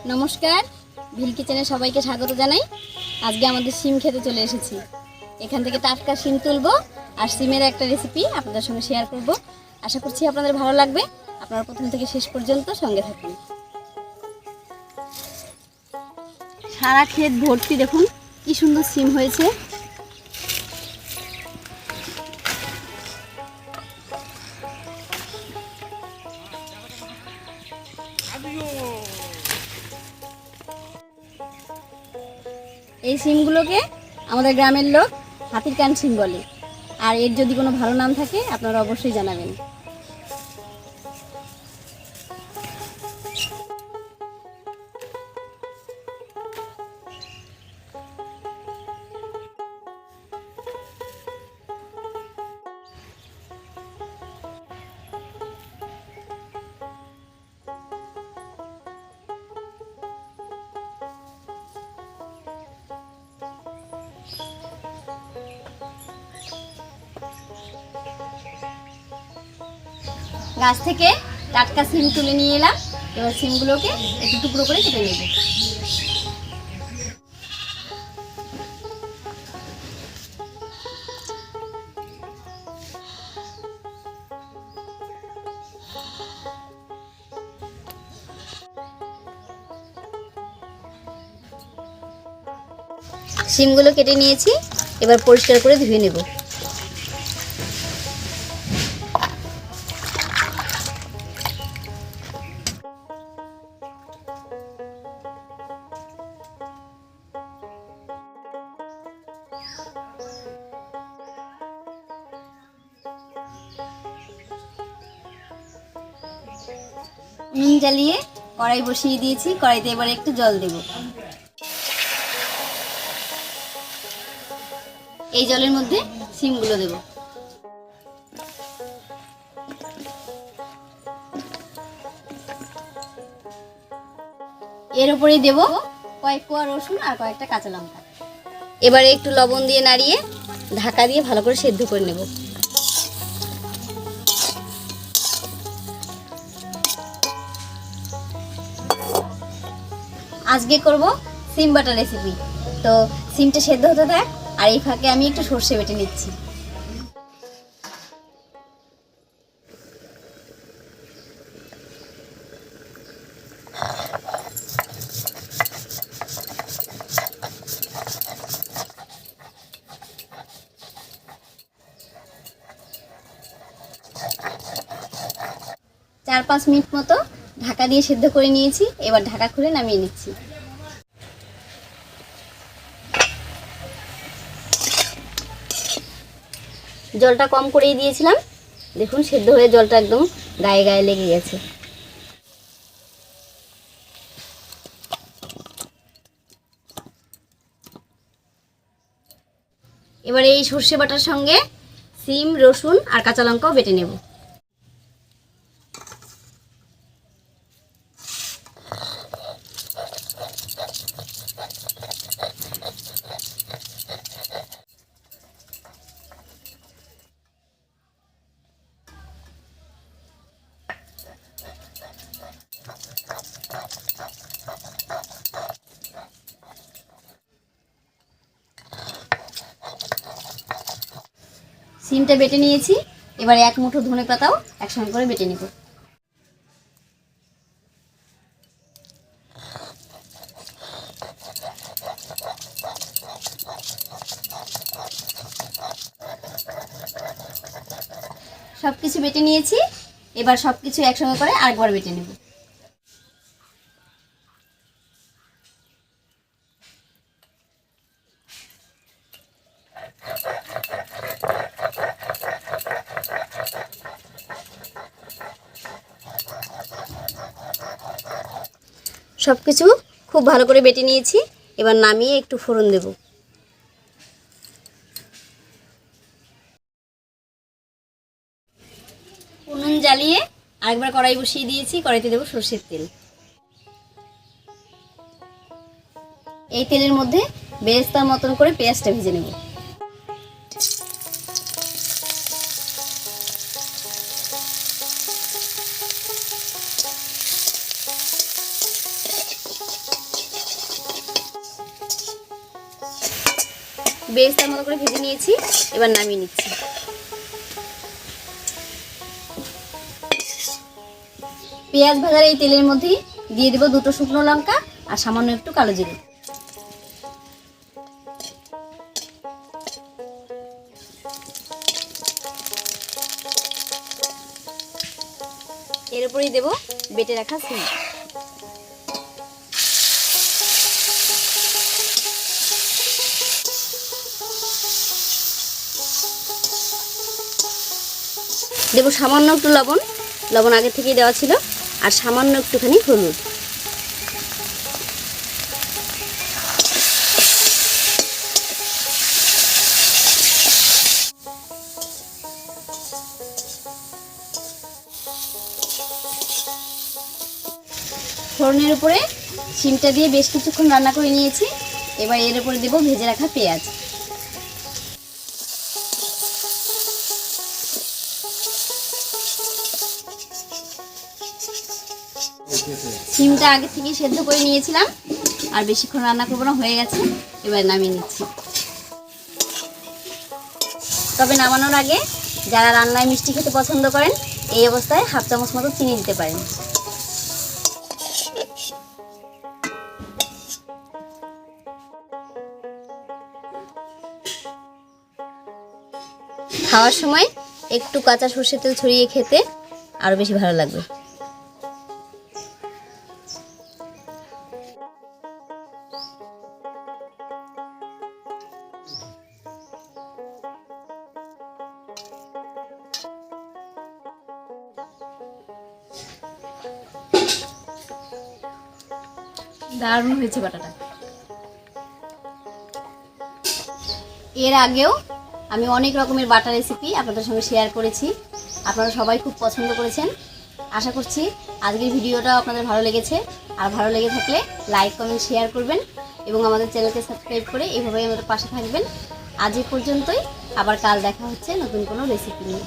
नमस्कार ভিলকিচেনে সবাইকে স্বাগত জানাই। আজকে আমাদের শিম খেতে চলে এসেছি। এখান থেকে টাটকা শিম তুলবো আর শিমের একটা রেসিপি আপনাদের সঙ্গে শেয়ার করব। আশা করছি আপনাদের ভালো লাগবে। আপনারা প্রথম থেকে শেষ পর্যন্ত সঙ্গে থাকুন। সারা ক্ষেত ভর্তি, দেখুন কি সুন্দর শিম হয়েছে। এই শিমগুলোকে আমাদের গ্রামের লোক হাতির কান শিম বলে। আর এর যদি কোনো ভালো নাম থাকে আপনারা অবশ্যই জানাবেন। গাছ থেকে টাটকা শিম তুলে নিয়ে এলাম। এবার শিমগুলোকে একটু টুকরো করে কেটে নেব। শিমগুলো কেটে নিয়েছি, এবার পরিষ্কার করে ধুয়ে নেব। নুন জ্বালিয়ে কড়াই বসিয়ে দিয়েছি। কড়াইতে এবার একটু জল দেব। এই জলের মধ্যে শিমগুলো দেব। এর উপরেই দেব কয়েক কোয়া রসুন আর কয়েকটা কাঁচা লঙ্কা। এবারে একটু লবণ দিয়ে নাড়িয়ে ঢাকা দিয়ে ভালো করে সেদ্ধ করে নেব। আজকে করব সিম বাটা রেসিপি। তো সিমটা সেদ্ধ হতে থাক, আর এই ফাঁকে আমি একটু সর্ষে বেটে নিচ্ছি। চার পাঁচ মিনিট মতো ঢাকা দিয়ে সেদ্ধ করে নিয়েছি। এবার ঢাকা খুলে নামিয়ে নিচ্ছি। জলটা কম করেই দিয়েছিলাম, দেখুন সেদ্ধ হয়ে জলটা একদম গায়ে গায়ে লেগে গেছে। এবারে এই সর্ষে বাটার সঙ্গে সিম, রসুন আর কাঁচা লঙ্কাও বেটে নেব। সিমটা বেটে নিয়েছি, এবার এক মুঠো ধনে পাতাও একসঙ্গে করে বেটে নেব। সব কিছু বেটে নিয়েছি, এবার সব কিছু একসঙ্গে করে আরেকবার বেটে নেব। সব কিছু খুব ভালো করে বেটে নিয়েছি, এবার নামিয়ে একটু ফোড়ন দেব। উনুন জ্বালিয়ে আরেকবার কড়াই বসিয়ে দিয়েছি। কড়াইতে দেবো সরষের তেল। এই তেলের মধ্যে বেরেস্তার মতন করে পেঁয়াজটা ভেজে নেব। বেরেস্তার মতো করে ভেজে নিয়েছি, এবার নামিয়ে নিচ্ছি। পেঁয়াজ ভাজার এই তেলের মধ্যেই দিয়ে দেবো 2টো শুকনো লঙ্কা আর সামান্য একটু কালো জিরে। এর উপরেই দেবো বেটে রাখা সিম। দেবো সামান্য একটু লবণ, লবণ আগে থেকেই দেওয়া ছিল, আর সামান্য একটুখানি হলুদ। ফোড়নের উপরে শিমটা দিয়ে বেশ কিছুক্ষণ রান্না করে নিয়েছি। এবার এর উপরে দেবো ভেজে রাখা পেঁয়াজ। শিমটা আগে থেকে সেদ্ধ করে নিয়েছিলাম, আর বেশিক্ষণ রান্না করবো না, হয়ে গেছে। এবার নামিয়ে নিচ্ছি। তবে নামানোর আগে যারা রান্নায় মিষ্টি খেতে পছন্দ করেন, এই অবস্থায় 1/2 চামচ মতো চিনি দিতে পারেন। খাওয়ার সময় একটু কাঁচা সরষের তেল ছড়িয়ে খেতে আরো বেশি ভালো লাগবে। দারুণ হয়েছে বাটাটা। এর আগেও আমি অনেক রকমের বাটা রেসিপি আপনাদের সঙ্গে শেয়ার করেছি, আপনারা সবাই খুব পছন্দ করেছেন। আশা করছি আজকের ভিডিওটা আপনাদের ভালো লেগেছে, আর ভালো লেগে থাকলে লাইক কমেন্ট শেয়ার করবেন এবং আমাদের চ্যানেলকে সাবস্ক্রাইব করে এইভাবেই আমাদের পাশে থাকবেন। আজ এই পর্যন্তই, আবার কাল দেখা হচ্ছে নতুন কোনো রেসিপি নিয়ে।